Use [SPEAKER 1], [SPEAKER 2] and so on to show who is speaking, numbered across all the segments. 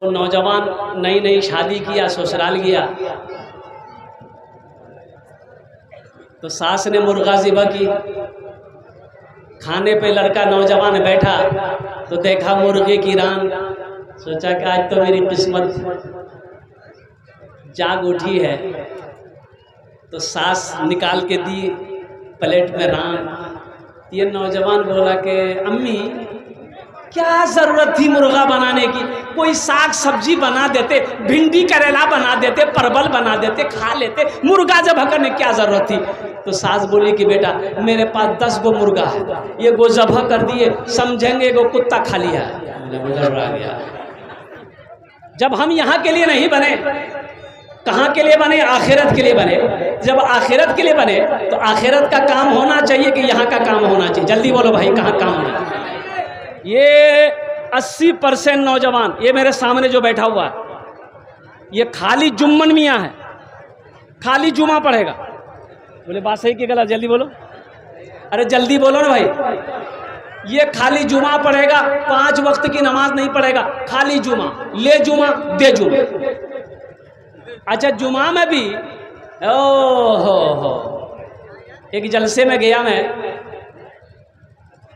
[SPEAKER 1] तो नौजवान नई नई शादी किया, ससुराल गया तो सास ने मुर्गा ज़िबा की। खाने पे लड़का नौजवान बैठा तो देखा मुर्गे की रान, सोचा कि आज तो मेरी किस्मत जाग उठी है। तो सास निकाल के दी प्लेट में रान। ये नौजवान बोला कि अम्मी क्या ज़रूरत थी मुर्गा बनाने की, कोई साग सब्जी बना देते, भिंडी करेला बना देते, परवल बना देते, खा लेते, मुर्गा जब करने क्या ज़रूरत थी। तो सास बोली कि बेटा मेरे पास 10 गो मुर्गा है, ये गो ज़बह कर दिए, समझेंगे गो कुत्ता खा लिया। जब हम यहाँ के लिए नहीं बने, कहाँ के लिए बने? आखिरत के लिए बने। जब आखिरत के लिए बने तो आखिरत का काम होना चाहिए कि यहाँ का काम होना चाहिए? जल्दी बोलो भाई, कहाँ काम होना चाहिए? ये 80% नौजवान, ये मेरे सामने जो बैठा हुआ है, ये खाली जुम्मन मियाँ है, खाली जुमा पढ़ेगा। बोले बात सही कि गलत? जल्दी बोलो, अरे जल्दी बोलो ना भाई। ये खाली जुमा पढ़ेगा, 5 वक्त की नमाज नहीं पढ़ेगा, खाली जुमा, ले जुमा दे जुमा। अच्छा जुमा में भी एक जलसे में गया मैं,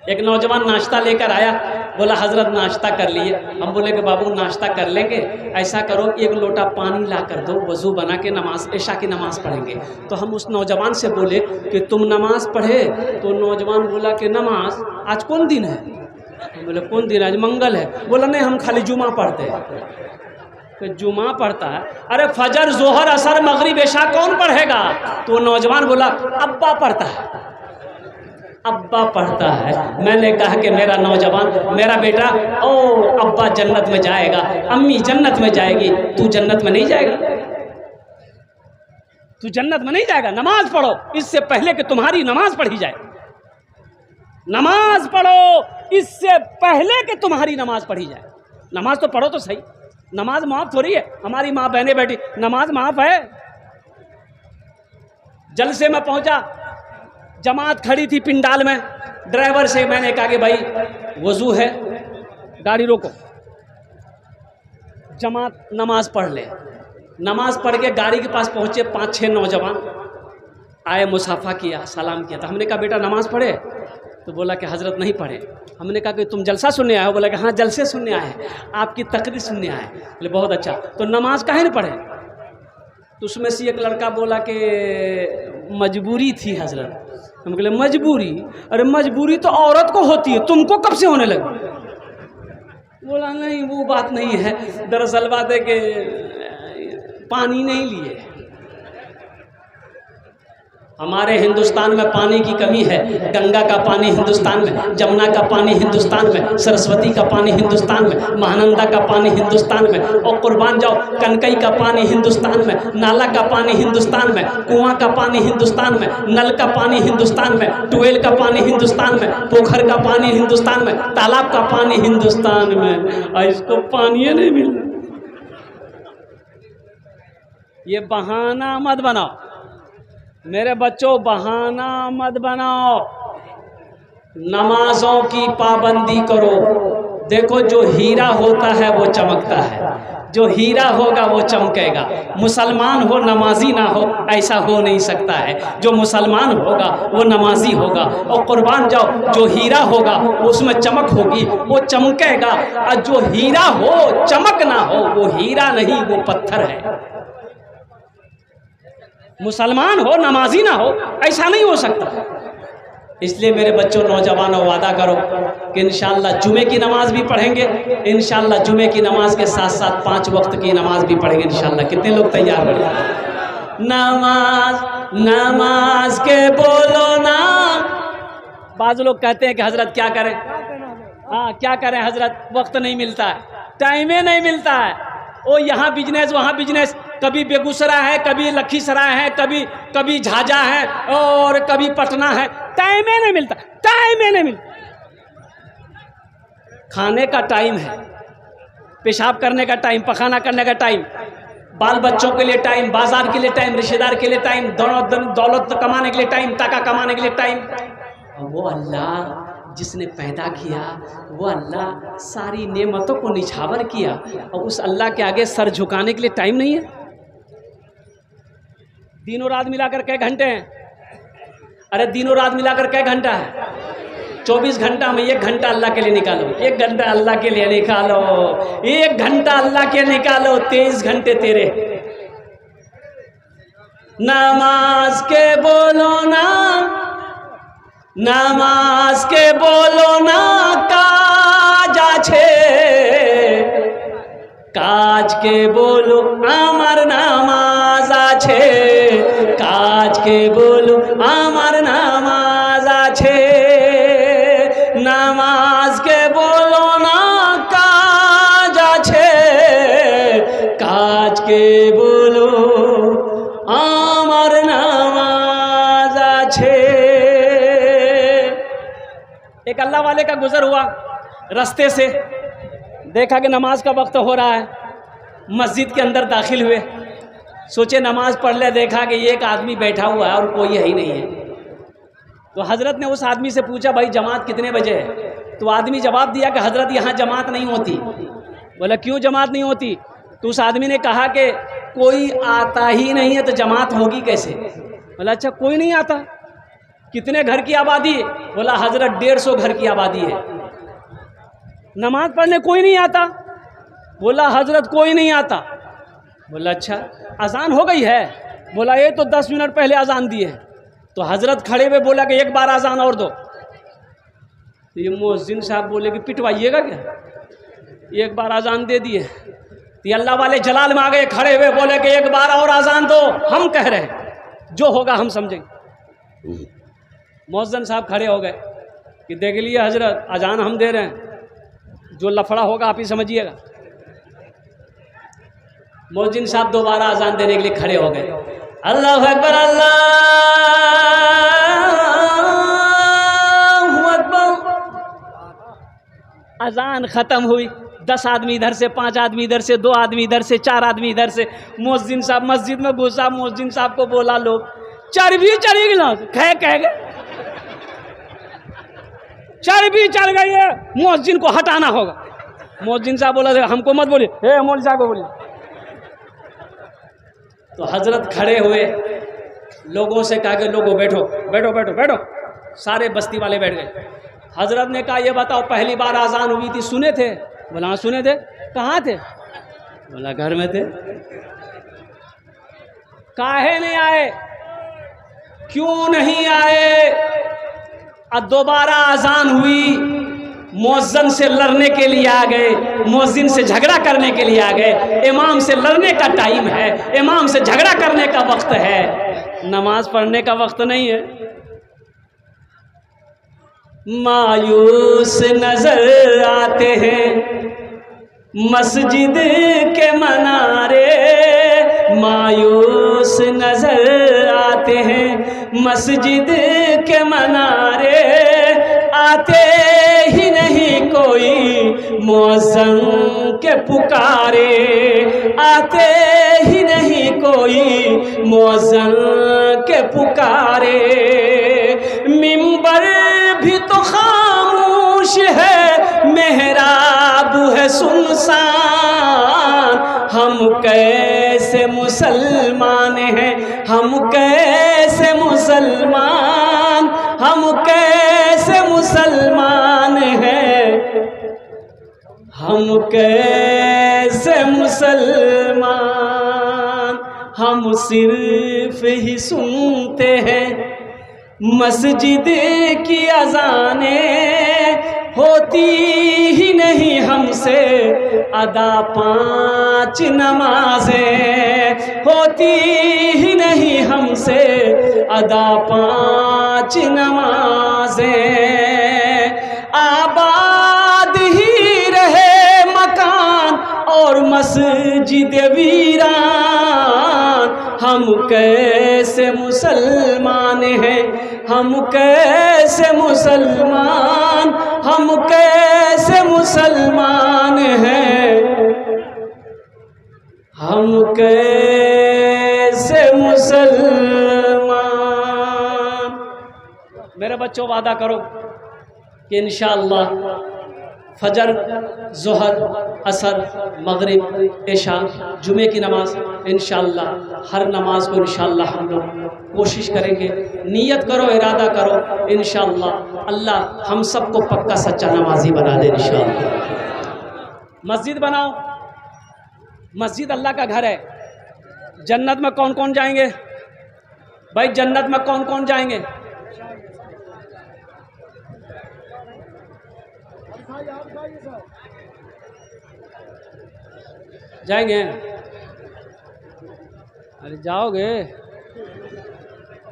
[SPEAKER 1] एक नौजवान नाश्ता लेकर आया, बोला हजरत नाश्ता कर लिए। हम बोले कि बाबू नाश्ता कर लेंगे, ऐसा करो 1 लोटा पानी ला कर दो, वज़ू बना के नमाज ऐशा की नमाज पढ़ेंगे। तो हम उस नौजवान से बोले कि तुम नमाज पढ़े? तो नौजवान बोला कि नमाज आज कौन दिन है? हम बोले कौन दिन? आज मंगल है। बोला नहीं, हम खाली जुमा पढ़ते हैं। तो जुमा पढ़ता है? अरे फजर जोहर असर मगरिब ऐशा कौन पढ़ेगा? तो नौजवान बोला अब्बा पढ़ता है, अब्बा पढ़ता है। मैंने कहा कि मेरा नौजवान, मेरा बेटा, ओ अब्बा जन्नत में जाएगा, अम्मी जन्नत में जाएगी, तू जन्नत में नहीं जाएगा, तू जन्नत में नहीं जाएगा। नमाज पढ़ो इससे पहले कि तुम्हारी नमाज पढ़ी जाए। नमाज पढ़ो इससे पहले कि तुम्हारी नमाज पढ़ी जाए। नमाज तो पढ़ो तो सही, नमाज माफ थोड़ी है। हमारी माँ बहनें बैठी, नमाज माफ है। जलसे में पहुंचा, जमात खड़ी थी पिंडाल में। ड्राइवर से मैंने कहा कि भाई वजू है, गाड़ी रोको, जमात नमाज पढ़ ले। नमाज पढ़ के गाड़ी के पास पहुंचे, 5-6 नौजवान आए, मुसाफा किया, सलाम किया। तो हमने कहा बेटा नमाज पढ़े? तो बोला कि हजरत नहीं पढ़े। हमने कहा कि तुम जलसा सुनने आए हो? बोला कि हाँ जलसे सुनने आए हैं, आपकी तकरीर सुनने आए। बोले बहुत अच्छा, तो नमाज काहे नहीं पढ़े? तो उसमें से एक लड़का बोला कि मजबूरी थी हजरत। हम बोले मजबूरी? अरे मजबूरी तो औरत को होती है, तुमको कब से होने लगी? बोला नहीं वो बात नहीं है, दरअसल बात है कि पानी नहीं लिए। हमारे हिंदुस्तान में पानी की कमी है। गंगा का पानी हिंदुस्तान में, जमुना का पानी हिंदुस्तान में, सरस्वती का पानी हिंदुस्तान में, महानंदा का पानी हिंदुस्तान में, और कुर्बान जाओ कनकई का पानी हिंदुस्तान में, नाला का पानी हिंदुस्तान में, कुआं का पानी हिंदुस्तान में, नल का पानी हिंदुस्तान में, ट्यूबवेल का पानी हिंदुस्तान में, पोखर का पानी हिंदुस्तान में, तालाब का पानी हिंदुस्तान में, और इसको पानी नहीं मिल। ये बहाना मत बनाओ मेरे बच्चों, बहाना मत बनाओ। नमाजों की पाबंदी करो। देखो जो हीरा होता है वो चमकता है, जो हीरा होगा वो चमकेगा। मुसलमान हो नमाजी ना हो ऐसा हो नहीं सकता है। जो मुसलमान होगा वो नमाजी होगा, और कुर्बान जाओ जो हीरा होगा उसमें चमक होगी, वो चमकेगा। और जो हीरा हो चमक ना हो वो हीरा नहीं, वो पत्थर है। मुसलमान हो नमाजी ना हो ऐसा नहीं हो सकता। इसलिए मेरे बच्चों, नौजवानों, वादा करो कि इंशाअल्लाह जुमे की नमाज भी पढ़ेंगे। इंशाअल्लाह जुमे की नमाज के साथ साथ 5 वक्त की नमाज भी पढ़ेंगे इंशाअल्लाह। कितने लोग तैयार हैं? नमाज नमाज के बोलो ना। बाज़ लोग कहते हैं कि हजरत क्या करें? हाँ क्या करें हजरत, वक्त नहीं मिलता है, टाइम ही नहीं मिलता है। ओ यहाँ बिजनेस वहाँ बिजनेस, कभी बेगूसराय है, कभी लखीसराय है, कभी झाझा है, और कभी पटना है। टाइम ही नहीं मिलता, टाइम ही नहीं मिलता। खाने का टाइम है, पेशाब करने का टाइम, पखाना करने का टाइम, बाल बच्चों के लिए टाइम, बाजार के लिए टाइम, रिश्तेदार के लिए टाइम, दौलत कमाने के लिए टाइम, टाका कमाने के लिए टाइम। वो अल्लाह जिसने पैदा किया वो अल्लाह सारी नेमतों को निछावर किया, और उस अल्लाह के आगे सर झुकाने के लिए टाइम नहीं है। दिनों रात मिलाकर कै घंटे हैं? अरे दिनों रात मिलाकर कै घंटा है? 24 घंटा में 1 घंटा अल्लाह के लिए निकालो, 1 घंटा अल्लाह के लिए निकालो, 1 घंटा अल्लाह के निकालो, 23 घंटे तेरे। नमाज के बोलो ना, नमाज के बोलो ना काज आछे, काज के बोलो आमार नामाज आछे, काज के बोलो आमार नामाज आछे, नामाज के बोलो ना काज आछे, काज के बोलो आमार नामाज आछे। एक अल्लाह वाले का गुजर हुआ रास्ते से, देखा कि नमाज का वक्त हो रहा है, मस्जिद के अंदर दाखिल हुए, सोचे नमाज पढ़ ले, देखा कि एक आदमी बैठा हुआ है और कोई है ही नहीं है। तो हज़रत ने उस आदमी से पूछा, भाई जमात कितने बजे है? तो आदमी जवाब दिया कि हज़रत यहाँ जमात नहीं होती। बोला क्यों जमात नहीं होती? तो उस आदमी ने कहा कि कोई आता ही नहीं है तो जमात होगी कैसे? बोला अच्छा कोई नहीं आता, कितने घर की आबादी है? बोला हज़रत 150 घर की आबादी है, नमाज पढ़ने कोई नहीं आता? बोला हज़रत कोई नहीं आता। बोला अच्छा अजान हो गई है? बोला ये तो 10 मिनट पहले अजान दी है। तो हज़रत खड़े हुए बोला कि एक बार अजान और दो। तो ये मुअज्जिन साहब बोले कि पिटवाइएगा क्या, एक बार अजान दे दिए। तो ये अल्लाह वाले जलाल में आ गए, खड़े हुए बोले कि एक बार और अजान दो, हम कह रहे हैं जो होगा हम समझेंगे। मुअज्जिन साहब खड़े हो गए कि देख लिए हज़रत अजान हम दे रहे हैं, जो लफड़ा होगा आप ही समझिएगा। मुअज्जिन साहब दोबारा अजान देने के लिए खड़े हो गए, अल्लाहु अकबर अल्लाहु अकबर। अजान ख़त्म हुई, 10 आदमी इधर से, 5 आदमी इधर से, 2 आदमी इधर से, 4 आदमी इधर से। मुअज्जिन साहब मस्जिद में घुसा, मुअज्जिन साहब को बोला लोग चर्बी चढ़ी गिला कह गए, चर्बी चढ़ गई है, मुअज्जिन को हटाना होगा। मुअज्जिन साहब बोला हमको मत बोलिए, हे मौलवी साहब को बोलिए। तो हजरत खड़े हुए, लोगों से कहा कि लोगों बैठो बैठो बैठो बैठो, सारे बस्ती वाले बैठ गए। हजरत ने कहा ये बताओ पहली बार आज़ान हुई थी सुने थे? बोला हाँ सुने थे। कहाँ थे? बोला घर में थे। काहे नहीं आए, क्यों नहीं आए? अब दोबारा आज़ान हुई, मुअज्जिन से लड़ने के लिए आ गए, मुअज्जिन से झगड़ा करने के लिए आ गए। इमाम से लड़ने का टाइम है, इमाम से झगड़ा करने का वक्त है, नमाज पढ़ने का वक्त नहीं है। मायूस नजर आते हैं मस्जिद के मनारे, मायूस नजर आते हैं मस्जिद के मनारे, आते ही नहीं कोई मुअज्जिन के पुकारे, आते ही नहीं कोई मुअज्जिन के पुकारे। मिंबर भी तो खामोश है, मेहराब है सुनसान, हम कैसे मुसलमान हैं, हम कैसे मुसलमान, हम कैसे मुसलमान हैं, हम कैसे मुसलमान। हम सिर्फ ही सुनते हैं मस्जिद की अज़ानें, होती ही नहीं हमसे अदा 5 नमाजें, होती ही नहीं हमसे अदा 5 नमाजें। आबाद ही रहे मकान और मस्जिद वीरान, हम कैसे मुसलमान हैं, हम कैसे मुसलमान, हम कैसे मुसलमान हैं, हम कैसे मुसलमान। मेरे बच्चों वादा करो कि इंशाअल्लाह फजर, ज़ोहर, असर, मगरिब, इशा, जुमे की नमाज इंशाअल्लाह हर नमाज को इंशाअल्लाह हम लोग कोशिश करेंगे। नियत करो, इरादा करो, इंशाअल्लाह अल्लाह हम सबको पक्का सच्चा नमाजी बना दे इंशाअल्लाह। मस्जिद बनाओ, मस्जिद अल्लाह का घर है। जन्नत में कौन कौन जाएंगे भाई? जन्नत में कौन कौन जाएंगे? जाएंगे? अरे जाओगे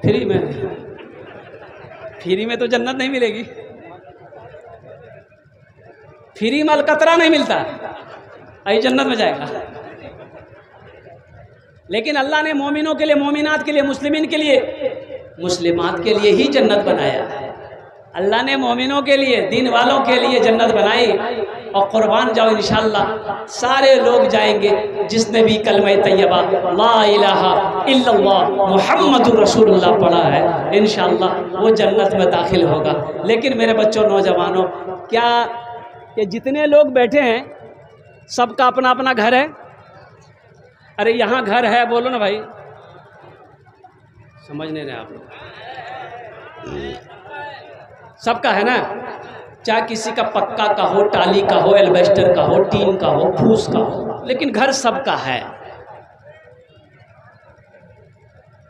[SPEAKER 1] फ्री में? फ्री में तो जन्नत नहीं मिलेगी, फ्री में अलकतरा नहीं मिलता, आई जन्नत में जाएगा। लेकिन अल्लाह ने मोमिनों के लिए, मोमिनात के लिए, मुस्लिमीन के लिए, मुस्लिमात के लिए ही जन्नत बनाया है। अल्लाह ने मोमिनों के लिए, दीन वालों के लिए जन्नत बनाई। और कुर्बान जाओ इंशाअल्लाह सारे लोग जाएंगे जिसने भी कलमा तैयबा ला इलाहा इल्लल्लाह मुहम्मदुर रसूलुल्लाह पढ़ा है, इंशाअल्लाह वो जन्नत में दाखिल होगा। लेकिन मेरे बच्चों, नौजवानों, क्या ये जितने लोग बैठे हैं सबका अपना अपना घर है? अरे यहाँ घर है, बोलो ना भाई, समझ नहीं रहे आप लोग। सबका है ना, चाहे किसी का पक्का का हो, टाली का हो, एल्वेस्टर का हो, टीन का हो, फूस का हो, लेकिन घर सबका है।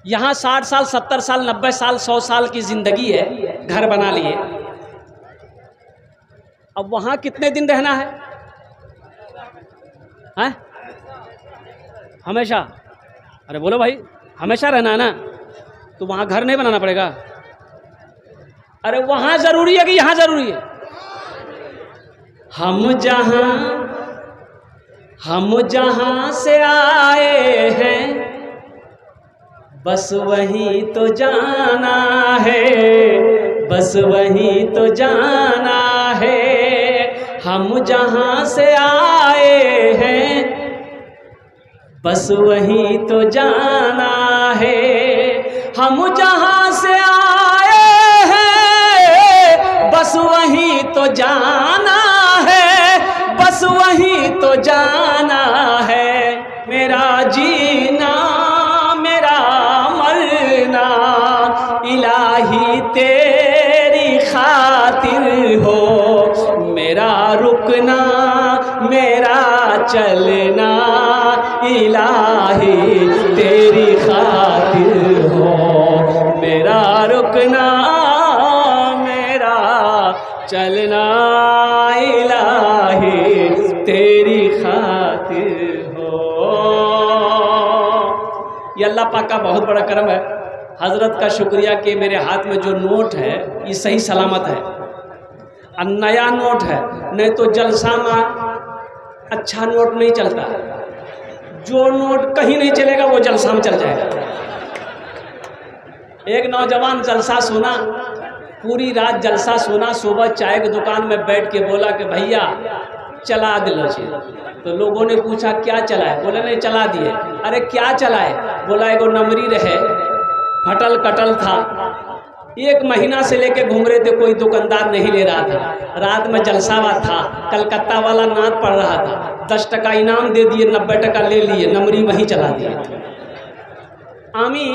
[SPEAKER 1] यहाँ 60 साल, 70 साल, 90 साल, 100 साल की जिंदगी है, घर बना लिए। अब वहाँ कितने दिन रहना है? हैं? हमेशा? अरे बोलो भाई, हमेशा रहना है ना, तो वहाँ घर नहीं बनाना पड़ेगा? अरे वहाँ जरूरी है कि यहाँ जरूरी है? हम जहाँ से आए हैं बस वहीं तो जाना है, बस वहीं तो जाना है। हम जहाँ से आए हैं बस वहीं तो जाना है। हम जहाँ से आए हैं बस वहीं तो जाना है, बस वहीं तो जाना है। मेरा जीना मेरा मरना इलाही तेरी खातिर हो, मेरा रुकना मेरा चलना इलाही तेरी खातिर हो, मेरा रुकना मेरा चलना इलाही तेरी खातिर हो। ये अल्लाह पाक का बहुत बड़ा करम है। हज़रत का शुक्रिया कि मेरे हाथ में जो नोट है ये सही सलामत है, और नया नोट है। नहीं तो जलसा में अच्छा नोट नहीं चलता, जो नोट कहीं नहीं चलेगा वो जलसा में चल जाएगा। एक नौजवान जलसा सुना, पूरी रात जलसा सुना, सुबह चाय की दुकान में बैठ के बोला कि भैया चला दिलो जी। तो लोगों ने पूछा क्या चलाए? बोले नहीं चला दिए। अरे क्या चलाए? बोला एगो नमरी रहे, फटल कटल था, 1 महीना से लेके घूम रहे थे, कोई दुकानदार नहीं ले रहा था। रात में जलसावा था, कलकत्ता वाला नाद पड़ रहा था, 10 टका इनाम दे दिए, 90 टका ले लिए, नमरी वहीं चला दिए। आमी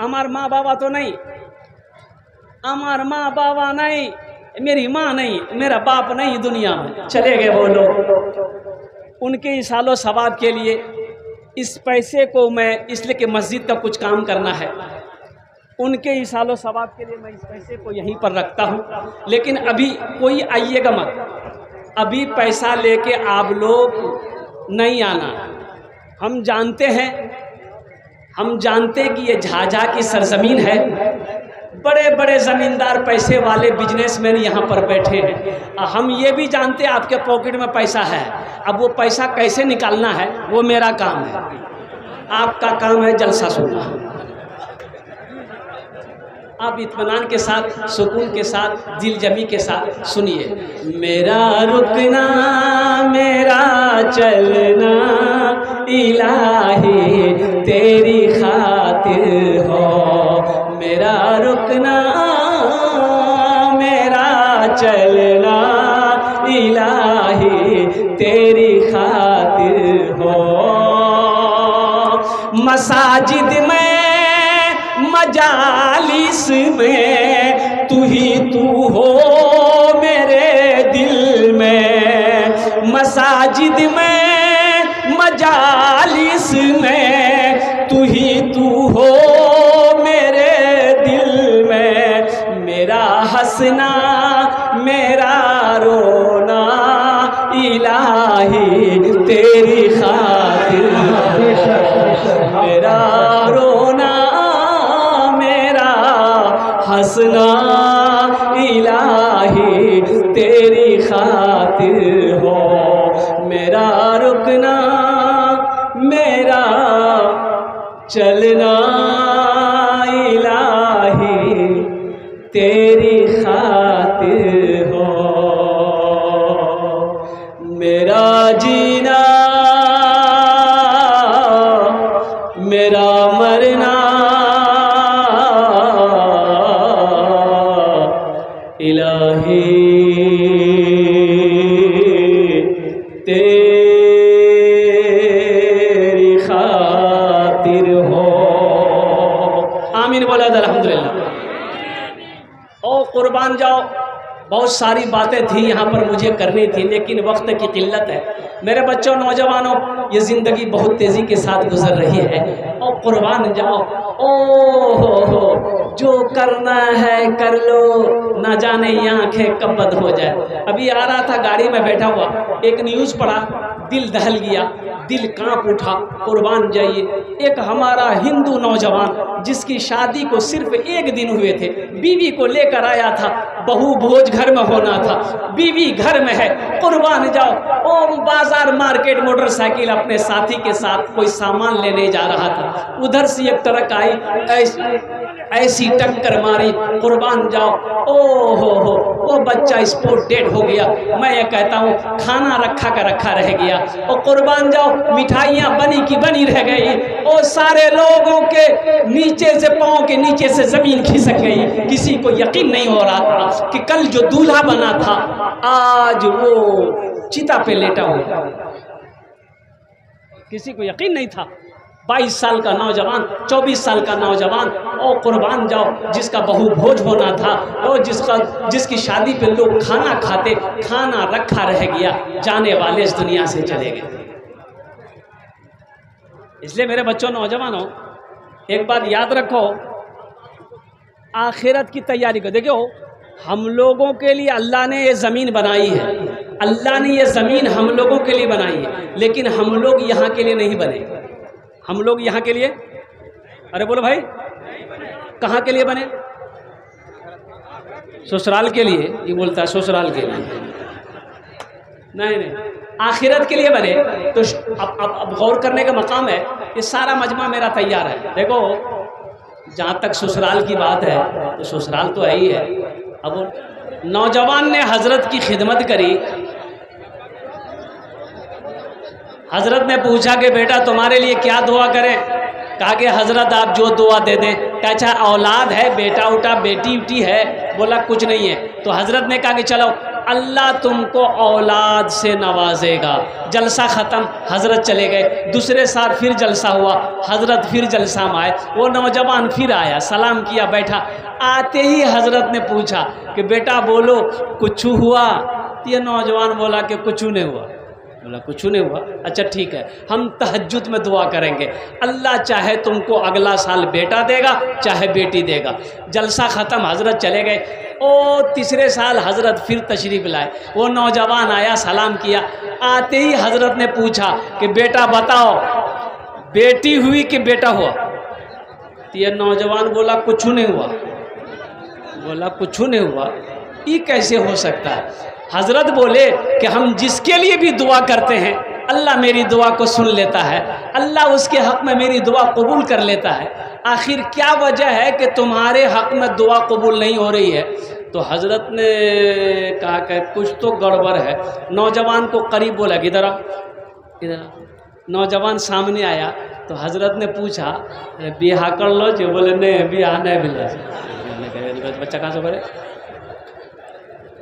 [SPEAKER 1] हमार माँ बाबा तो नहीं, हमार माँ बाबा नहीं, मेरी माँ नहीं, मेरा बाप नहीं दुनिया में, चले गए वो लोग। उनके इसालो सवाब के लिए इस पैसे को मैं, इसलिए कि मस्जिद का कुछ काम करना है, उनके इसालो सवाब के लिए मैं इस पैसे को यहीं पर रखता हूँ। लेकिन अभी कोई आइएगा मत, अभी पैसा लेके आप लोग नहीं आना। हम जानते हैं, हम जानते कि ये झाझा की सरजमीन है, बड़े बड़े ज़मींदार पैसे वाले बिजनेसमैन यहाँ पर बैठे हैं। हम ये भी जानते हैं आपके पॉकेट में पैसा है, अब वो पैसा कैसे निकालना है वो मेरा काम है, आपका काम है जलसा सुनना। आप इत्मीनान के साथ, सुकून के साथ, दिल जमी के साथ सुनिए। मेरा रुकना मेरा चलना इलाही तेरी खातिर हो, मेरा रुकना मेरा चलना इलाही तेरी खातिर हो। मसाजिद में मजालिस में तू ही तू हो मेरे दिल में। मसाजिद में मजालिस में तू ही तू हो मेरे दिल में। मेरा हंसना मेरा रोना इलाही तेरी खातिर। मेरा रोना मेरा हंसना इलाही तेरी खातिर हो। मेरा रुकना मेरा चलना इलाही तेरी खातिर हो। मेरा जीना मेरा मरना इलाही तेरी खातिर हो। आमीन बोला अल्हम्दुलिल्लाह। ओ कुर्बान जाओ, बहुत सारी बातें थी यहाँ पर मुझे करनी थी, लेकिन वक्त की किल्लत है। मेरे बच्चों, नौजवानों, ये ज़िंदगी बहुत तेज़ी के साथ गुजर रही है। और कुर्बान जाओ, ओ जो करना है कर लो, ना जाने ये आँखें कब बंद हो जाए। अभी आ रहा था गाड़ी में बैठा हुआ, एक न्यूज़ पढ़ा, दिल दहल गया, दिल कांप उठा। कुर्बान जाइए, एक हमारा हिंदू नौजवान जिसकी शादी को सिर्फ 1 दिन हुए थे, बीवी को लेकर आया था, बहू भोज घर में होना था, बीवी घर में है। कुर्बान जाओ, ओ बाजार मार्केट मोटरसाइकिल अपने साथी के साथ कोई सामान लेने जा रहा था, उधर से एक ट्रक आई, ऐसी टक्कर मारी। कुर्बान जाओ, ओ हो, वो बच्चा स्पॉट डेड हो गया। मैं ये कहता हूँ, खाना रखा का रखा रह गया। और कुर्बान जाओ, मिठाइयाँ बनी की बनी रह गई। और सारे लोगों के नीचे से, पाँव के नीचे से ज़मीन खिसक गई। किसी को यकीन नहीं हो रहा था कि कल जो दूल्हा बना था आज वो चिता पे लेटा हुआ। किसी को यकीन नहीं था। 22 साल का नौजवान, 24 साल का नौजवान, और कुर्बान जाओ, जिसका बहु भोज होना था, और जिसकी शादी पे लोग खाना खाते, खाना रखा रह गया, जाने वाले इस दुनिया से चले गए। इसलिए मेरे बच्चों, नौजवानों, एक बात याद रखो, आखिरत की तैयारी को देखो। हम लोगों के लिए अल्लाह ने ये ज़मीन बनाई है, अल्लाह ने ये ज़मीन हम लोगों के लिए बनाई है, लेकिन हम लोग यहाँ के लिए नहीं बने। हम लोग यहाँ के लिए, अरे बोलो भाई, कहाँ के लिए बने? ससुराल के लिए। ये बोलता है ससुराल के लिए, नहीं नहीं, आखिरत के लिए बने। तो अब गौर करने का मकाम है। ये सारा मजमा मेरा तैयार है। देखो, जहाँ तक ससुराल की बात है, तो ससुराल तो है ही है। अब नौजवान ने हजरत की खिदमत करी। हजरत ने पूछा कि बेटा तुम्हारे लिए क्या दुआ करें? कहा कि हजरत आप जो दुआ दे दें। क्या अच्छा औलाद है, बेटा उटा बेटी उटी है? बोला कुछ नहीं है। तो हजरत ने कहा कि चलो अल्लाह तुमको औलाद से नवाजेगा। जलसा ख़त्म, हजरत चले गए। दूसरे साल फिर जलसा हुआ, हजरत फिर जलसा में आए। वो नौजवान फिर आया, सलाम किया, बैठा। आते ही हजरत ने पूछा कि बेटा बोलो कुछ हुआ? ये नौजवान बोला कि कुछ नहीं हुआ। बोला कुछ नहीं हुआ, अच्छा ठीक है, हम तहज्जुद में दुआ करेंगे, अल्लाह चाहे तुमको अगला साल बेटा देगा चाहे बेटी देगा। जलसा ख़त्म, हजरत चले गए। ओ तीसरे साल हजरत फिर तशरीफ़ लाए। वो नौजवान आया, सलाम किया। आते ही हजरत ने पूछा कि बेटा बताओ बेटी हुई कि बेटा हुआ? तो ये नौजवान बोला कुछ नहीं हुआ। बोला कुछ नहीं हुआ, ये कैसे हो सकता है? हजरत बोले कि हम जिसके लिए भी दुआ करते हैं अल्लाह मेरी दुआ को सुन लेता है, अल्लाह उसके हक़ में मेरी दुआ कबूल कर लेता है। आखिर क्या वजह है कि तुम्हारे हक़ में दुआ कबूल नहीं हो रही है? तो हजरत ने कहा कि कुछ तो गड़बड़ है। नौजवान को करीब बोला कि इधर आओ, इधर आओ। नौजवान सामने आया तो हजरत ने पूछा ब्याह कर लो जो? बोले नहीं ब्याह नहीं मिला। बच्चा कहाँ से बोले?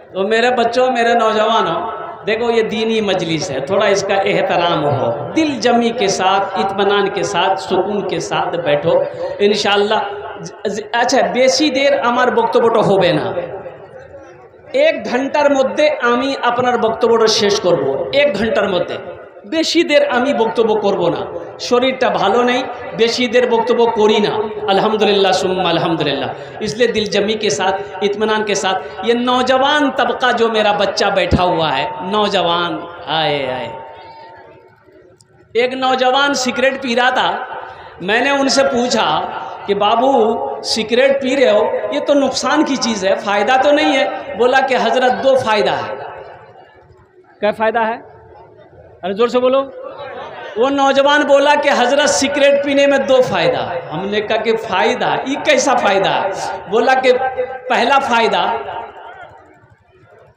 [SPEAKER 1] तो मेरे बच्चों, मेरे नौजवानों, देखो ये दीनी मजलिस है, थोड़ा इसका एहतराम हो, दिल जमी के साथ, इत्मीनान के साथ, सुकून के साथ बैठो इंशाअल्लाह। अच्छा, बेसी देर আমার বক্তব্যটা হবে না, 1 ঘন্টার মধ্যে আমি আপনার বক্তব্যটা শেষ করব। 1 ঘন্টার মধ্যে, বেশি দের আমি বক্তব্য করব না, শরীরটা ভালো নেই, বেশি দের বক্তব্য করি না। अल्हम्दुलिल्लाह सुम्मा अल्हम्दुलिल्लाह। इसलिए दिलजमी के साथ, इत्मीनान के साथ, ये नौजवान तबका जो मेरा बच्चा बैठा हुआ है, नौजवान आए आए, एक नौजवान सिगरेट पी रहा था। मैंने उनसे पूछा कि बाबू सिगरेट पी रहे हो, ये तो नुकसान की चीज़ है, फ़ायदा तो नहीं है। बोला कि हज़रत 2 फ़ायदा है। क्या फ़ायदा है? अरे ज़ोर से बोलो। वो नौजवान बोला कि हज़रत सिगरेट पीने में 2 फ़ायदा। हमने कहा कि फ़ायदा, ये कैसा फ़ायदा है? बोला कि पहला फ़ायदा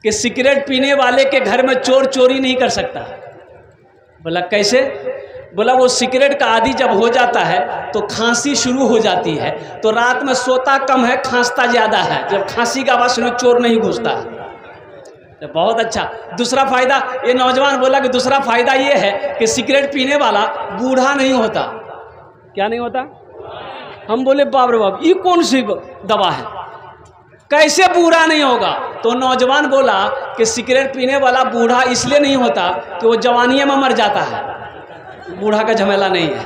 [SPEAKER 1] कि सिगरेट पीने वाले के घर में चोर चोरी नहीं कर सकता। बोला कैसे? बोला वो सिगरेट का आदी जब हो जाता है तो खांसी शुरू हो जाती है, तो रात में सोता कम है, खांसता ज़्यादा है। जब खांसी का आवाज़ सुने चोर नहीं घुसता है। तो बहुत अच्छा। दूसरा फ़ायदा, ये नौजवान बोला कि दूसरा फ़ायदा ये है कि सिगरेट पीने वाला बूढ़ा नहीं होता। क्या नहीं होता? हम बोले बाप रे बाप, ये कौन सी दवा है, कैसे बूढ़ा नहीं होगा? तो नौजवान बोला कि सिगरेट पीने वाला बूढ़ा इसलिए नहीं होता कि वो जवानी में मर जाता है, बूढ़ा का झमेला नहीं है।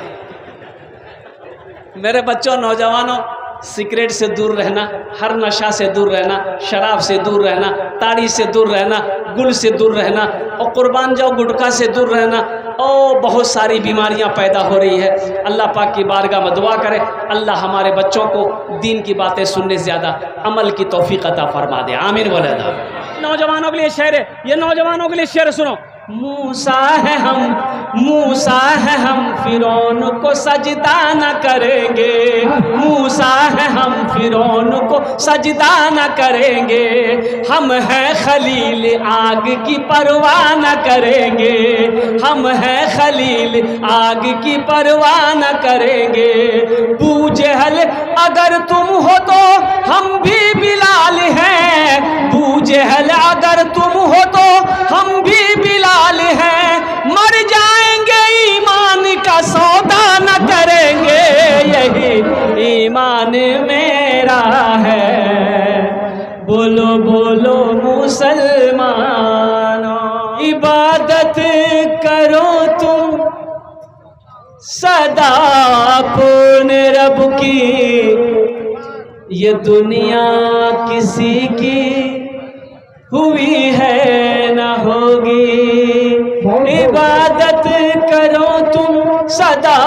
[SPEAKER 1] मेरे बच्चों, नौजवानों, सिगरेट से दूर रहना, हर नशा से दूर रहना, शराब से दूर रहना, ताड़ी से दूर रहना, गुल से दूर रहना, और कुर्बान जाओ गुटखा से दूर रहना। और बहुत सारी बीमारियां पैदा हो रही है। अल्लाह पाक की बारगाह में दुआ करें, अल्लाह हमारे बच्चों को दीन की बातें सुनने से ज़्यादा अमल की तौफीक अता फरमा दे। आमीन बोले। नौजवानों के लिए शेर है, ये नौजवानों के लिए शेर सुनो। मूसा है हम फिरौन को सजदा न करेंगे, मूसा है हम फिरौन को सजदा न करेंगे, हम हैं खलील आग की परवाह न करेंगे, हम हैं खलील आग की परवाह न करेंगे। बू जहल अगर तुम हो तो हम भी बिलाल हैं, बू जहल अगर तुम हो तो हम भी बिलाल हैं, मर जाएंगे ईमान का सौदा न करेंगे, यही ईमान मेरा है। बोलो बोलो मुसलमानों, इबादत करो तुम सदा अपने रब की, ये दुनिया किसी की हुई है न होगी। इबादत करो तुम सदा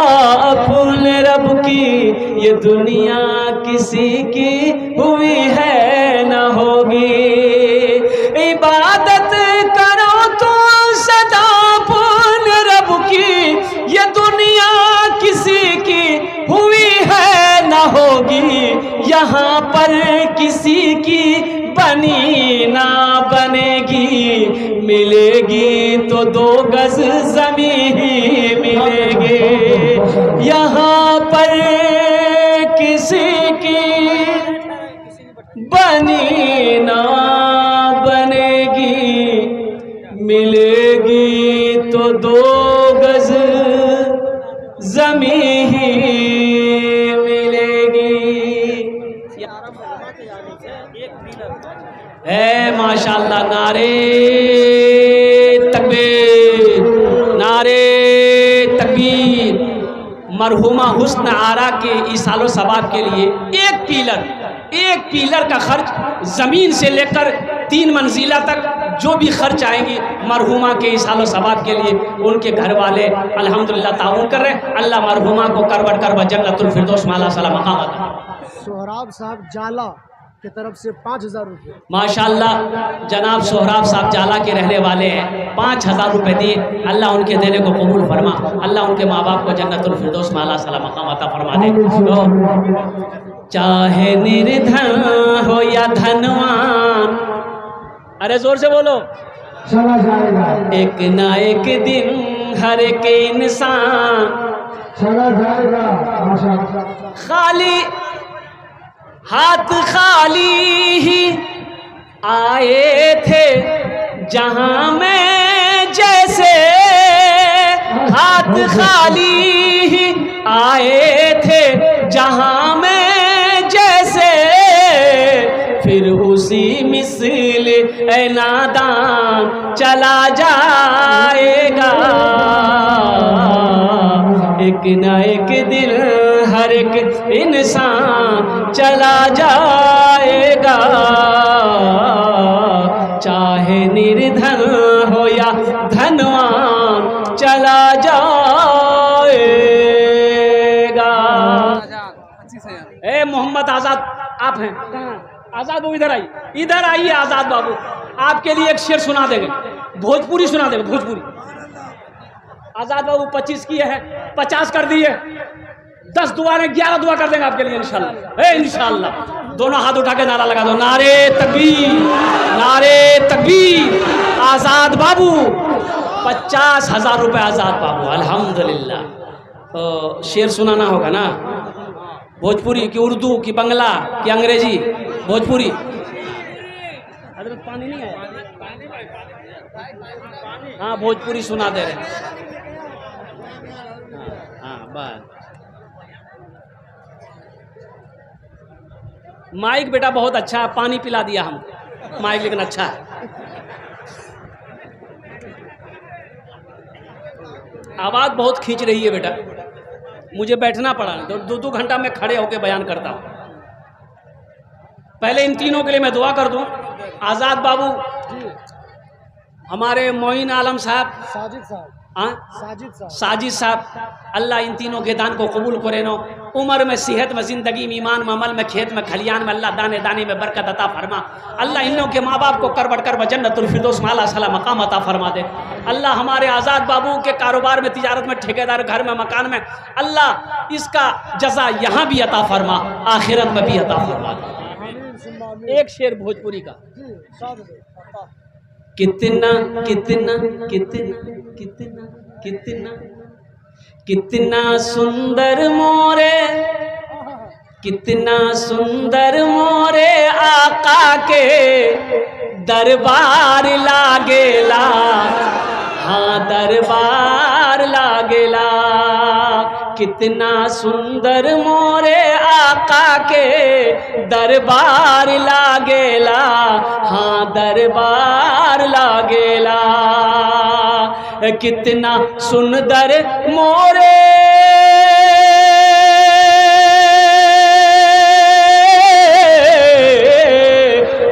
[SPEAKER 1] अपने रब की, ये दुनिया किसी की हुई है न होगी। इबादत करो तुम सदा अपने रब की, ये दुनिया किसी की हुई है न होगी। यहाँ पर किसी की बनी ना बनेगी, मिलेगी तो 2 गज ज़मीन ही मिलेगी। यहाँ पर किसी की बनी ना बनेगी, मिलेगी तो 2 गज ज़मीन ही मिलेगी। है माशाअल्लाह। नारे तकबीर, नारे तकबीर। मरहुमा हुस्न आरा के इसालो सवाब के लिए एक पीलर का खर्च ज़मीन से लेकर 3 मंजिला तक जो भी खर्च आएंगी मरहुमा के इसालो सवाब के लिए उनके घर वाले अल्हम्दुलिल्लाह ताउन कर रहे हैं। अल्लाह मरहुमा को करवट कर जन्नतुल फिरदौस माला सलाम मकाम अता।
[SPEAKER 2] सोहराब साहब जाला की तरफ से 5000 रुपये।
[SPEAKER 1] माशाअल्लाह, जनाब सोहराब साहब जाला के रहने वाले हैं, 5000 रुपये दिए। अल्लाह उनके देने को कबूल फरमा, अल्लाह उनके माँ बाप को जन्नतुल फिरदौस माला सलाम मकाम अता फरमा दे। तो चाहे निर्धन हो या धनवान, अरे जोर से बोलो, एक ना एक दिन हर एक इंसान खाली हाथ खाली ही आए थे जहां में जैसे हाथ खाली ही आए थे जहां में जैसे, फिर उसी मिसल ए नादान चला जाएगा। एक न एक दिन हर एक इंसान चला जाएगा, चाहे निर्धन हो या धनवान चला जाएगा। ए मोहम्मद आजाद आप हैं कहाँ? आजाद बाबू इधर आइए, इधर आइए आजाद बाबू, आपके लिए एक शेर सुना देंगे, भोजपुरी सुना देंगे, भोजपुरी। आजाद बाबू 25 किए हैं, 50 कर दिए, 10 दुआ ने 11 दुआ कर देंगे आपके लिए इंशाल्लाह। इंशाल्लाह दोनों हाथ उठा के नारा लगा दो, नारे तकबीर, नारे तकबीर। आजाद बाबू 50,000 रुपए आजाद बाबू, अल्हम्दुलिल्लाह। तो शेर सुनाना होगा ना, भोजपुरी की उर्दू की बंगला की अंग्रेजी? भोजपुरी। हजरत पानी नहीं है? हाँ भोजपुरी सुना दे रहे हैं। हाँ बस। माइक बेटा बहुत अच्छा है, पानी पिला दिया हमको माइक, लेकिन अच्छा है। आवाज़ बहुत खींच रही है बेटा, मुझे बैठना पड़ा, तो 2 घंटा में खड़े होकर बयान करता हूँ। पहले इन तीनों के लिए मैं दुआ कर दूं। आज़ाद बाबू, हमारे मोइन आलम साहब,
[SPEAKER 2] साजिद साहब,
[SPEAKER 1] साजिद साहब, अल्लाह इन तीनों के दान को कबूल करे नो। उम्र में, सेहत में, ज़िंदगी में, ईमान में, अमल में, खेत में, खलियान में, अल्लाह दाने दाने में बरकत अता फरमा। अल्लाह इन लोगों के माँ बाप को करबट कर जन्नतुल फिरदौस में आला सला मकाम अता फरमा दे। अल्लाह हमारे आज़ाद बाबू के कारोबार में, तिजारत में, ठेकेदार, घर में, मकान में, अल्लाह इसका जज़ा यहाँ भी अता फरमा, आखिरत में भी अता फरमा दे। एक शेर भोजपुरी का। कितना कितना कितना कितना कितना कितना सुंदर मोरे, कितना सुंदर मोरे आका के दरबार लागेला। हाँ दरबार लागेला, कितना सुंदर मोरे आका के दरबार लागेला। हाँ दरबार लागेला, कितना सुंदर मोरे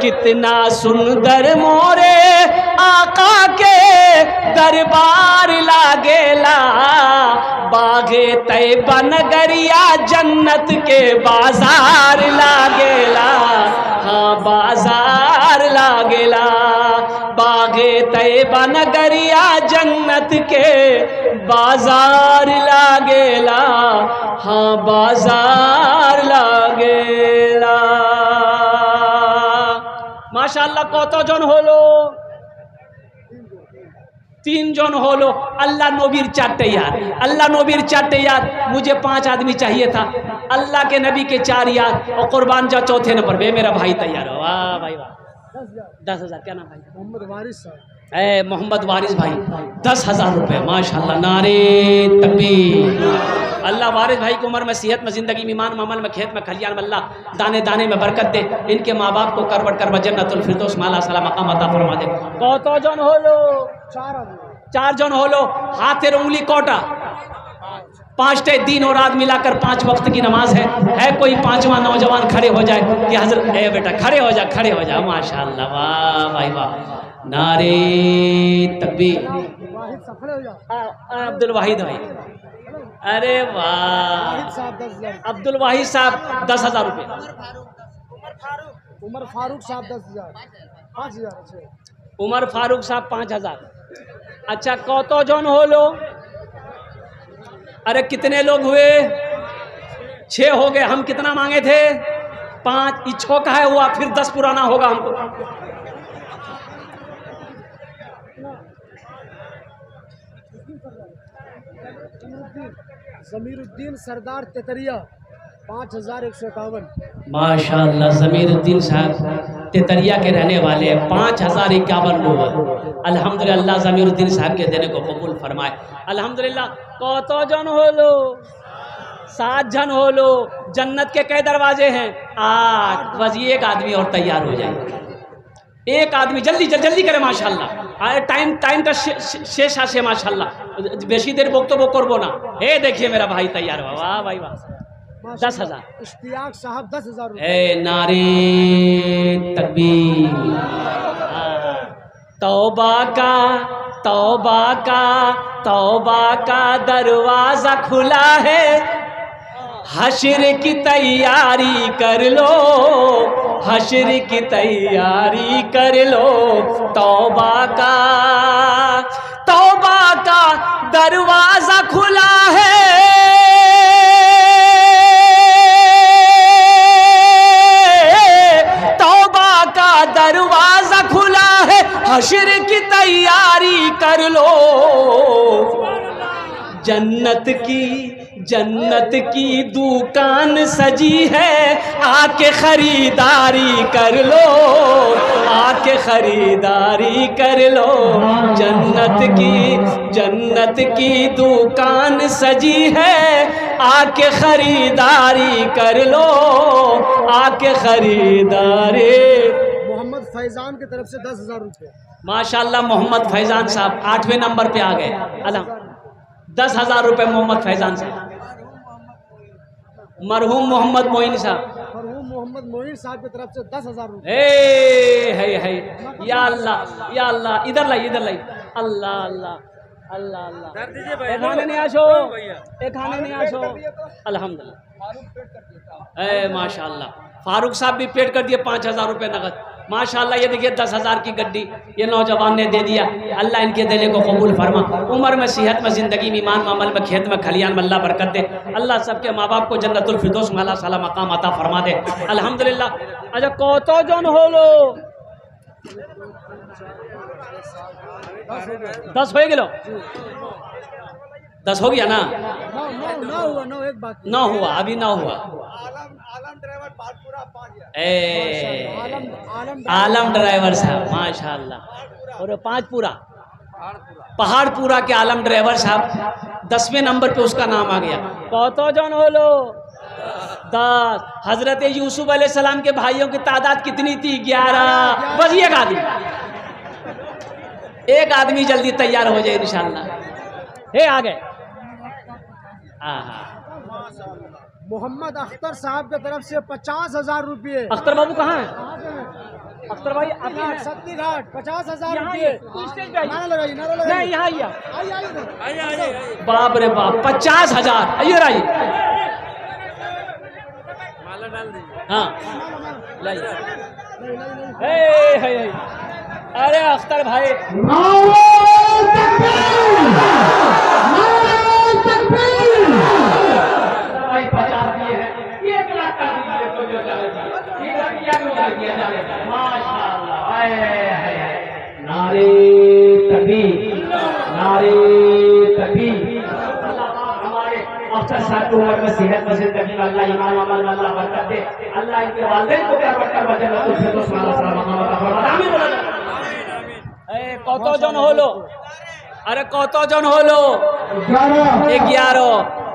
[SPEAKER 1] कितना सुंदर मोरे आका के दरबार लागेला। बागे तैयबा नगरिया जन्नत के बाजार लागेला। हाँ बाजार लागेला, बागे तैयबा नगरिया जन्नत के बाजार लागेला। हाँ बाजार लागेला। माशाअल्लाह कत जन हलो? 3 जन हलो। अल्लाह नबीर 4 तैयार, अल्लाह नबीर 4 तैयार। मुझे 5 आदमी चाहिए था, अल्लाह के नबी के 4 यार, और कुर्बान जा चौथे नंबर पे मेरा भाई तैयार हो। वाह भाई वाह। 10,000। क्या नाम भाई?
[SPEAKER 2] मोहम्मद वारिस साहब।
[SPEAKER 1] मोहम्मद वारिस भाई 10,000 रुपये। माशाअल्लाह, नारे तकबीर। अल्लाह वारिस भाई की उम्र में, सेहत में, ज़िंदगी में, ईमान में, अमल में, खेत में, खलियान में, अल्लाह दाने दाने में बरकत दे। इनके माँ बाप को करबट कर जन्नतुल फिरदौस में आला सला मकाम अता फरमा दे। कत जन होलो? 4 जन होलो। हाथेर उंगली कोटा? 5 दिन और रात मिलाकर 5 वक्त की नमाज है कोई 5वां नौजवान खड़े हो जाए कि हजरत ए बेटा खड़े हो जा, खड़े हो जा। माशाअल्लाह, वाह भाई वाह, नारे तकबीर। अब्दुल वाहिद भाई, अरे वाह। अब्दुल वाहिद साहब 10,000 रुपये।
[SPEAKER 2] उमर फारूक साहब 10,000। 5,000।
[SPEAKER 1] उमर फारूक साहब 5,000। अच्छा, कतो जन हो लो? अरे कितने लोग हुए? 6 हो गए। हम कितना मांगे थे? 5। इच्छो का है हुआ, फिर 10 पुराना होगा हमको।
[SPEAKER 2] ज़मीरुद्दीन सरदार तेतरिया 5,151।
[SPEAKER 1] माशाअल्लाह, ज़मीरुद्दीन साहब तेतरिया के रहने वाले 5051 लोग अल्हम्दुलिल्लाह। अल्लाह ज़मीरुद्दीन साहब के देने को कबूल फरमाए। अल्हम्दुलिल्लाह। कत जन होलो? 7 जन होलो। जन्नत के कई दरवाजे हैं? 8। बस एक आदमी और तैयार हो जाए, एक आदमी जल्दी जल्दी करे माशाल्लाह। टाइम का शेष आशे माशाल्लाह। बेशी देर बोक तो वो करबो ना। हे देखिए मेरा भाई तैयार हुआ, वाह भाई वाह। 10,000
[SPEAKER 2] इश्तियाक साहब 10,000 रुपये।
[SPEAKER 1] ए नारे तकबीर। तौबा का तौबा का तौबा का दरवाजा खुला है, हश्र की तैयारी कर लो, हश्र की तैयारी कर लो। तौबा का दरवाजा खुला है, तौबा का दरवाजा खुला है, हश्र की तैयारी कर लो। जन्नत की दुकान सजी है, आके खरीदारी कर लो, आके खरीदारी कर लो। जन्नत की दुकान सजी है, आके खरीदारी कर लो, आके खरीदारी।
[SPEAKER 2] मोहम्मद फैजान की तरफ से 10,000 रुपये।
[SPEAKER 1] माशाल्लाह मोहम्मद फैजान साहब 8वें नंबर पे आ गए। अल्लाह 10,000 रुपये मोहम्मद फैजान साहब। मरहूम मोहम्मद मोइन साहब,
[SPEAKER 2] मरहूम मोहम्मद मोइन साहब की तरफ से 10,000 रुपये।
[SPEAKER 1] है या अल्लाह इधर लाई अल्लाह अल्लाह अल्लाह अल्लाह। खाने नहीं आशो अल्हम्दुलिल्लाह। माशाल्लाह फारूक साहब भी पेड कर दिए 5,000 रुपये नगद। माशाल्लाह। ये देखिए 10,000 की गड्डी ये नौजवान ने दे दिया। अल्लाह इनके दिले को कबूल फरमा, उम्र में सेहत में ज़िंदगी में ईमान में अमल में खेत में खलियान में अल्लाह बरकत दे। अल्लाह सबके माँ बाप को जन्नतुल फिरदौस में अल्लाह साला मकाम अता फरमा दे। अल्हम्दुलिल्लाह। अच्छा कत जन होलो? 10 हो गेलो? 10 हो गया ना? ना हुआ अभी ना हुआ। आलम ड्राइवर साहब माशाल्लाह। और 5 पूरा पहाड़पुरा के आलम ड्राइवर साहब 10वें नंबर पे उसका नाम आ गया। कत जन होलो? 10। हजरत यूसुफ अलैहिस्सलाम के भाइयों की तादाद कितनी थी? 11। बस एक आदमी जल्दी तैयार हो जाए इंशाल्लाह। हे आ गए।
[SPEAKER 2] मोहम्मद अख्तर साहब की तरफ से 50,000 रुपये।
[SPEAKER 1] अख्तर बाबू कहाँ हैं? अख्तर भाई
[SPEAKER 2] सत्ती घाट 50,000 रुपये।
[SPEAKER 1] नहीं यहाँ बाप रे बाप 50,000। आइए राइए हाँ लाइए। अरे अख्तर भाई नारे तकबीर नारे तकबीर। हमारे अफसर साहब को उम्र में सेहत में जिंदगी में अल्लाह ईमान अमल में अल्लाह बरकत दे। अल्लाह इनके वालिदैन को प्यार बरकत बचे ना तो फिरदौस में अल्लाह साला मकाम अता फरमा। आमीन बोलो। ए कत जन होलो? अरे कत जन होलो? 11।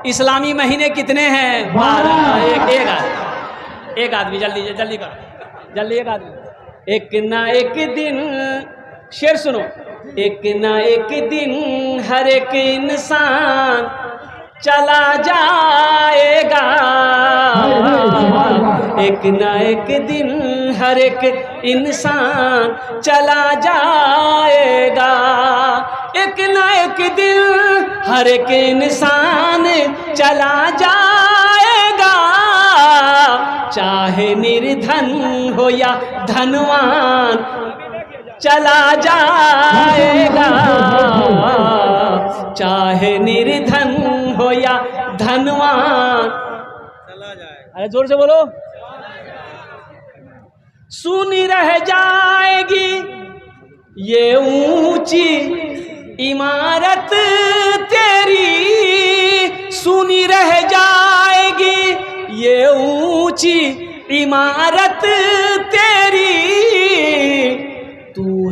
[SPEAKER 1] इस्लामी महीने कितने हैं? 12। एक आदमी जल्दी करो जल्दी। एक आदमी एक ना एक दिन शेर सुनो। एक ना एक दिन हर एक इंसान चला जाएगा, एक ना एक दिन हर एक इंसान चला जाएगा, एक ना एक दिन हर एक इंसान चला जाएगा, चाहे निर्धन हो या धनवान चला जाएगा, चाहे निर्धन हो या धनवान चला जाएगा। अरे जोर से बोलो। सुनी रह जाएगी ये ऊंची इमारत तेरी, सुनी रह जाएगी ये ऊंची इमारत तेरी,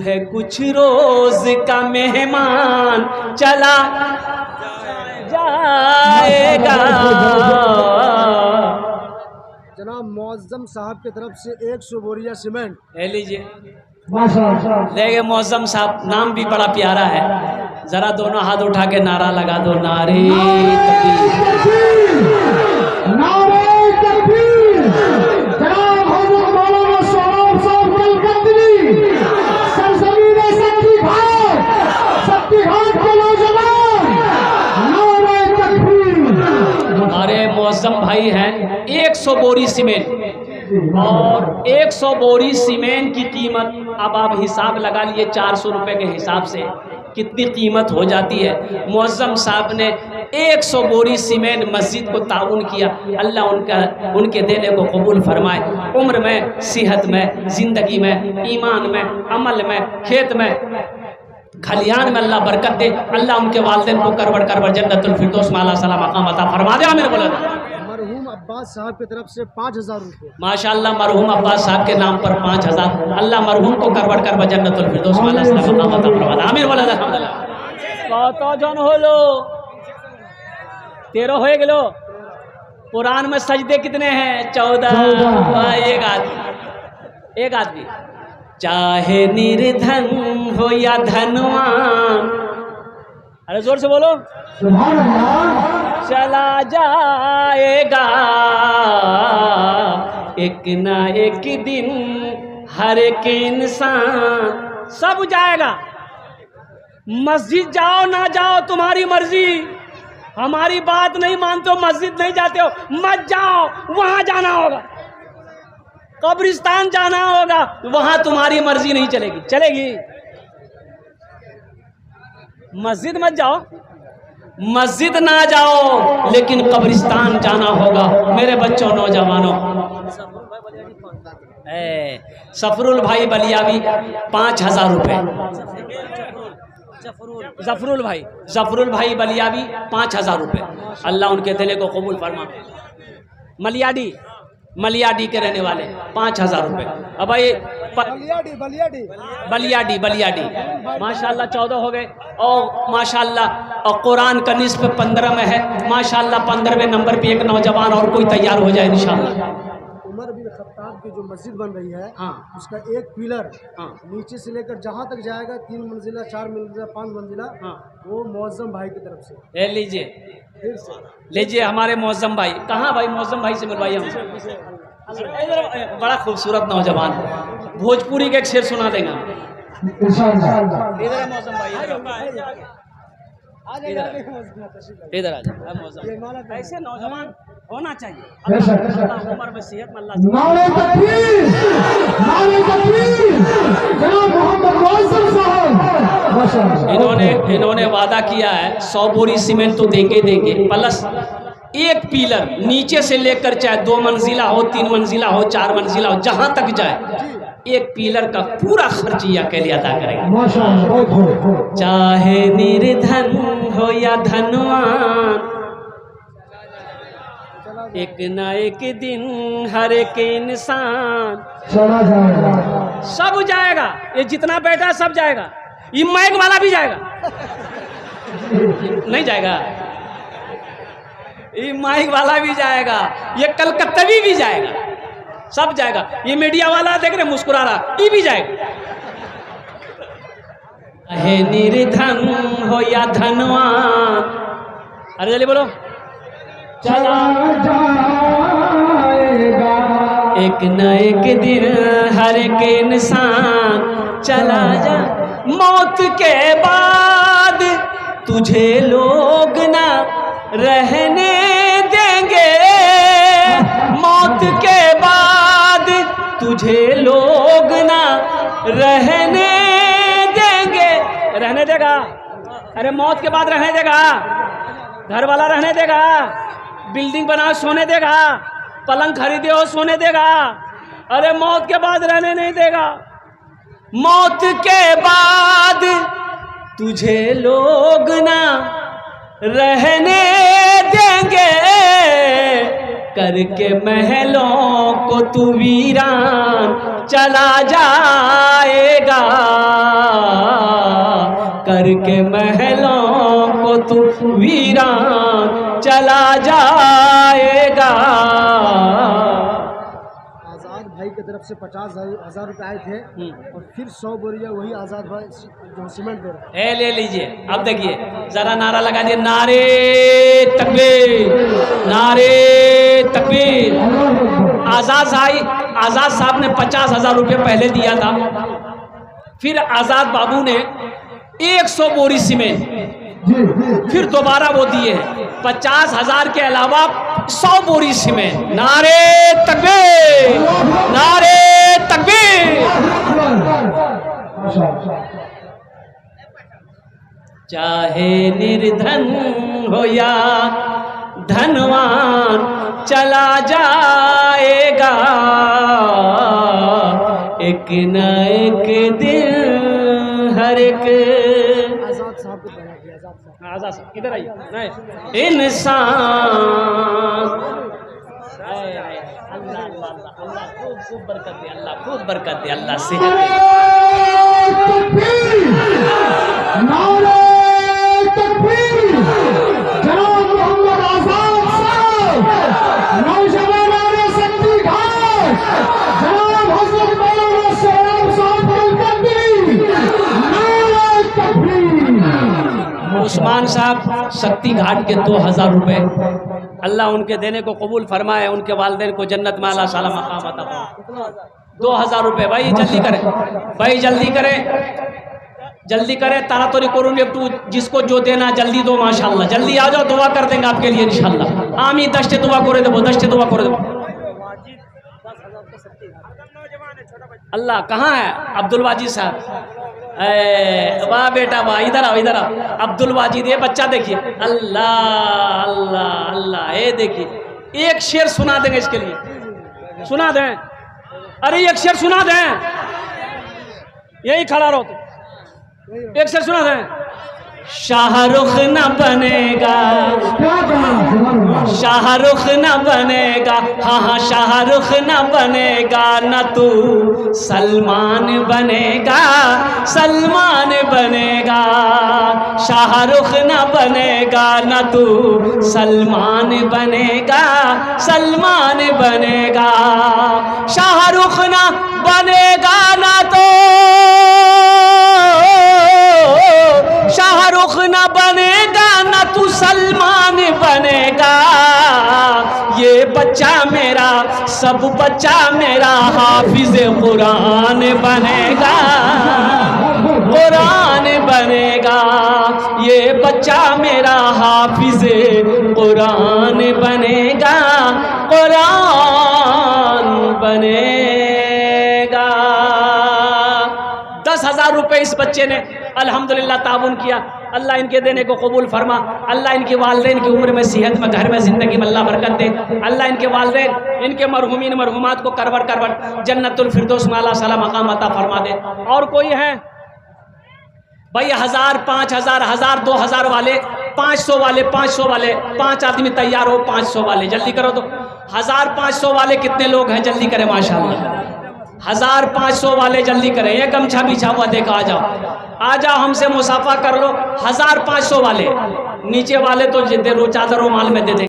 [SPEAKER 1] है कुछ रोज का मेहमान चला जाएगा।
[SPEAKER 2] जनाब मुअज्जम साहब की तरफ से 100 बोरिया सीमेंट।
[SPEAKER 1] ले लीजिए, लेंगे मुअज्जम साहब, नाम भी बड़ा प्यारा है। जरा दोनों हाथ उठा के नारा लगा दो, नारे तकबीर,
[SPEAKER 2] नारे तकबीर। जनाब हज़रत मौलाना सोहराब साहब कलकत्ती, सरजमीन शक्ति घाट के नौजवान, नारे तकबीर।
[SPEAKER 1] हमारे मुअज्जम भाई हैं 100 बोरी सीमेंट, और 100 बोरी सीमेंट की कीमत अब आप हिसाब लगा लिए 400 रुपये के हिसाब से कितनी कीमत हो जाती है। मुअज्जम साहब ने 100 बोरी सीमेंट मस्जिद को ताउन किया। अल्लाह उनके देने को कबूल फरमाए। उम्र में, सेहत में, ज़िंदगी में, ईमान में, अमल में, खेत में, खलियान में अल्लाह बरकत दे। अल्लाह उनके वालिदैन को करवड़ जन्नतुल फिरदौस में आला सलाम मकाम अता फरमा दे। आमीन बोला।
[SPEAKER 2] मरहूम अब्बास साहब की तरफ से 5000 रुपये।
[SPEAKER 1] माशाअल्लाह, मरहूम अब्बास साहब के नाम पर 5000। अल्लाह मरहूम को करवड़ जन्नतुल फिरदौस में आला सलाम मकाम अता फरमा दे। आमीन बोला। अल्हम्दुलिल्लाह। कत जन हलो? 13 हो गेलो। कुरान में सजदे कितने हैं? 14। एक आदमी चाहे निर्धन हो या धनवान, अरे जोर से बोलो, चला जाएगा एक ना एक दिन हर एक इंसान। सब जाएगा। मस्जिद जाओ ना जाओ तुम्हारी मर्जी, हमारी बात नहीं मानते हो, मस्जिद नहीं जाते हो, मत जाओ, वहां जाना होगा। कब्रिस्तान जाना होगा, वहां तुम्हारी मर्जी नहीं चलेगी। चलेगी? मस्जिद मत जाओ, मस्जिद ना जाओ, लेकिन कब्रिस्तान जाना होगा। मेरे बच्चों, नौजवानों, सफरुल भाई बलियावी 5000 रुपये। जफरुल भाई बलियावी 5000 रुपये। अल्लाह उनके दिले को कबूल फरमा। मलियाडी के रहने वाले 5000 रुपये। अब भाई बलियाडी माशाल्लाह 14 हो गए। और माशाल्लाह और कुरान का निस्फ 15 में है। माशाल्लाह 15वें नंबर पे एक नौजवान और कोई तैयार हो जाए इंशाल्लाह।
[SPEAKER 2] उमर बिन खत्ताब की जो मस्जिद बन रही है,
[SPEAKER 1] हाँ,
[SPEAKER 2] उसका एक पिलर,
[SPEAKER 1] हाँ,
[SPEAKER 2] नीचे से लेकर जहाँ तक जाएगा 3 मंजिला, 4 मंजिला, 5 मंजिला,
[SPEAKER 1] हाँ,
[SPEAKER 2] वो मुअज्जम भाई की तरफ से।
[SPEAKER 1] ले लीजिए हमारे मुअज्जम भाई। कहाँ भाई? मुअज्जम भाई से मिलवाइए हमसे। बड़ा खूबसूरत नौजवान, भोजपुरी के एक शेर सुना देगा। इधर मौसम भाई, इधर आ जाओ। ऐसे नौजवान होना चाहिए। उम्र में सेहत में इन्होंने वादा किया है 100 बोरी सीमेंट तो देंगे प्लस एक पिलर नीचे से लेकर, चाहे 2 मंजिला हो, 3 मंजिला हो, 4 मंजिला हो, जहां तक जाए, एक पिलर का पूरा खर्च ये अकेले अदा करेंगे। चाहे निर्धन हो या धनवान, एक ना एक दिन हर एक इंसान चला जाएगा। सब जाएगा। ये जितना बैठा सब जाएगा। ये माइक वाला भी जाएगा। नहीं जाएगा? ये माइक वाला भी जाएगा, ये कलकत्तवी भी जाएगा, सब जाएगा। ये मीडिया वाला देख रहे मुस्कुरा रहा, ये भी जाएगा। है निर्धन हो या धनवान, अरे जल्दी बोलो, चला जाएगा एक न एक दिन हर एक इंसान चला जा। मौत के बाद तुझे लोग ना रहने देंगे, मौत के बाद तुझे लोग ना रहने देंगे। रहने देगा? अरे मौत के बाद रहने देगा? घर वाला रहने देगा? बिल्डिंग बनाओ सोने देगा? पलंग खरीदे हो सोने देगा? अरे मौत के बाद रहने नहीं देगा। मौत के बाद तुझे लोग ना रहने देंगे, करके महलों को तू वीरान चला जाएगा, करके महलों को तू वीरान चला जाएगा।
[SPEAKER 2] आज़ाद भाई की तरफ से 50,000 रुपये आए थे और फिर 100 बोरियां वही आज़ाद भाई जो सीमेंट दे रहे हैं।
[SPEAKER 1] ले लीजिए। अब देखिए जरा नारा लगा दिए, नारे तकबीर, नारे तकबीर। आज़ाद साहब ने 50,000 रुपये पहले दिया था, फिर आज़ाद बाबू ने 100 बोरी सीमेंट फिर दोबारा वो दिए हैं, 50,000 के अलावा 100 बोरी सीमेंट। नारे तकबीर, नारे तकबीर। चाहे निर्धन हो या धनवान चला जाएगा, एक न एक दिन हर एक।
[SPEAKER 2] आज़ाद साहब को बना दिया,
[SPEAKER 1] आज़ाद साहब इधर आइए। नहीं, इंसान अल्लाह अल्लाह अल्लाह खूब बरकत दे, अल्लाह खूब बरकत दे, अल्लाह सेहत दे। उस्मान साहब शक्ति घाट के 2,000 रुपये, अल्लाह उनके देने को कबूल फरमाए, उनके वालिदैन को जन्नत में आला साला मकाम अता फरमाए। 2,000 रुपये भाई जल्दी करें, भाई जल्दी करें, जल्दी करें, तारातोरी करूँ एकटू, जिसको जो देना जल्दी दो, माशाल्लाह जल्दी आ जाओ, दुआ कर देंगे आपके लिए इंशाल्लाह। आमीन। 10 दुआ करे देबो, 10 दुआ करे देबो। अल्लाह कहाँ है अब्दुल वाजिद साहब? वाह बेटा वाह, इधर आओ, इधर आओ। अब्दुल वाजिद, ये बच्चा देखिए, अल्लाह अल्लाह अल्लाह। ये देखिए एक शेर सुना देंगे इसके लिए, सुना दें। अरे एक शेर सुना दें, यही खड़ा रहो तो एक शेर सुना दें। शाहरुख न बनेगा, शाहरुख न बनेगा, हाँ हाँ शाहरुख न बनेगा, न तू सलमान बनेगा, सलमान बनेगा। शाहरुख न बनेगा, न तू सलमान बनेगा, सलमान बनेगा। शाहरुख न बनेगा, न तो शाहरुख न बनेगा, न तू सलमान बनेगा। ये बच्चा मेरा, सब बच्चा मेरा हाफिज कुरान बनेगा, कुरान बनेगा। ये बच्चा मेरा हाफिज कुरान बनेगा, कुरान बनेगा। 10,000 रुपये इस बच्चे ने अल्हम्दुलिल्लाह ताउन किया। अल्लाह इनके देने को कबूल फरमा, अल्लाह इनके वालिदैन की उम्र में, सेहत में, घर में, ज़िंदगी में अल्लाह बरकत दे। अल्लाह इनके वालिदैन, इनके मरहुमीन मरहुमात को करवट करवट जन्नतुल फिरदौस में अल्लाह साला मकाम अता फरमा दे। और कोई है भाई? 1000, 5000, 1000, 2000 वाले, 500 वाले, 500 वाले, 5 आदमी तैयार हो, 500 वाले जल्दी करो। तो 1500 वाले कितने लोग हैं? जल्दी करें माशाल्लाह। 1500 वाले जल्दी करें। ये गमछा बिछा हुआ देखा, आ जाओ, आ जाओ, हमसे मुसाफा कर लो। 1500 वाले, नीचे वाले तो चादर रुमाल में दे दें।